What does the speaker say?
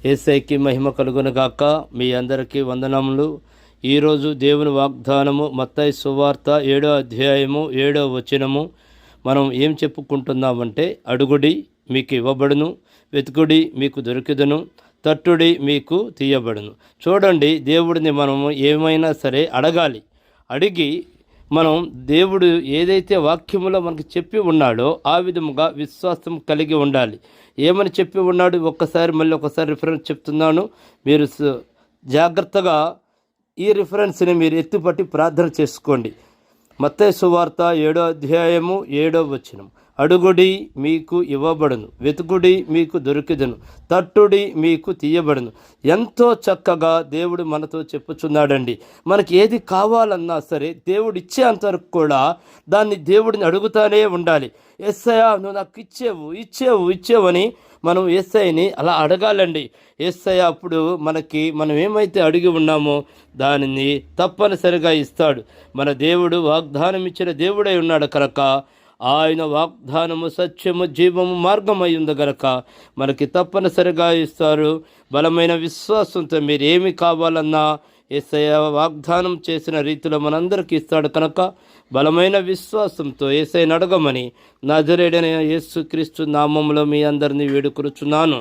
యేసయ్యకి మహిమ కలుగునుగాక. మీ అందరికీ వందనములు. ఈరోజు దేవుని వాగ్దానము మత్తయి సువార్త 7వ అధ్యాయము 7వ వచనము. మనం ఏం చెప్పుకుంటున్నామంటే, అడుగుడి మీకు ఇవ్వబడును, వెతుకుడి మీకు దొరికిదను, తట్టుడి మీకు తీయబడును. చూడండి, దేవుడిని మనము ఏమైనా సరే అడగాలి. అడిగి మనం దేవుడు ఏదైతే వాక్యములో మనకు చెప్పి ఉన్నాడో ఆ విధముగా విశ్వాసం కలిగి ఉండాలి. ఏమని చెప్పి ఉన్నాడు మళ్ళీ ఒకసారి రిఫరెన్స్ చెప్తున్నాను. మీరు జాగ్రత్తగా ఈ రిఫరెన్స్ని మీరు ఎత్తుపట్టి ప్రార్థన చేసుకోండి. మత్తయి సువార్త 7వ అధ్యాయము 7వ వచనం. అడుగుడి మీకు ఇవ్వబడును, వెతుకుడి మీకు దొరికిదను, తట్టుడి మీకు తీయబడును. ఎంతో చక్కగా దేవుడు మనతో చెప్పుచున్నాడండి. మనకి ఏది కావాలన్నా సరే దేవుడు ఇచ్చేంతవరకు కూడా దాన్ని దేవుడిని అడుగుతానే ఉండాలి. యేసయ్యా నువ్వు నాకు ఇచ్చేవు అని మనం యేసయ్యని అలా అడగాలండి. యేసయ్య అప్పుడు మనం ఏమైతే అడిగి ఉన్నామో దానిని తప్పనిసరిగా ఇస్తాడు. మన దేవుడు వాగ్దానం ఇచ్చిన దేవుడై ఉన్నాడు కనుక ఆయన వాగ్దానము సత్యము జీవము మార్గమై ఉంది గనక మనకి తప్పనిసరిగా ఇస్తారు. బలమైన విశ్వాసంతో మీరు ఏమి కావాలన్నా యేసయ్య వాగ్దానం చేసిన రీతిలో మనందరికీ ఇస్తాడు కనుక బలమైన విశ్వాసంతో యేసయ్యను అడగమని నజరేయుడైన యేసుక్రీస్తు నామములో మీ అందరినీ వేడుకొనుచున్నాను.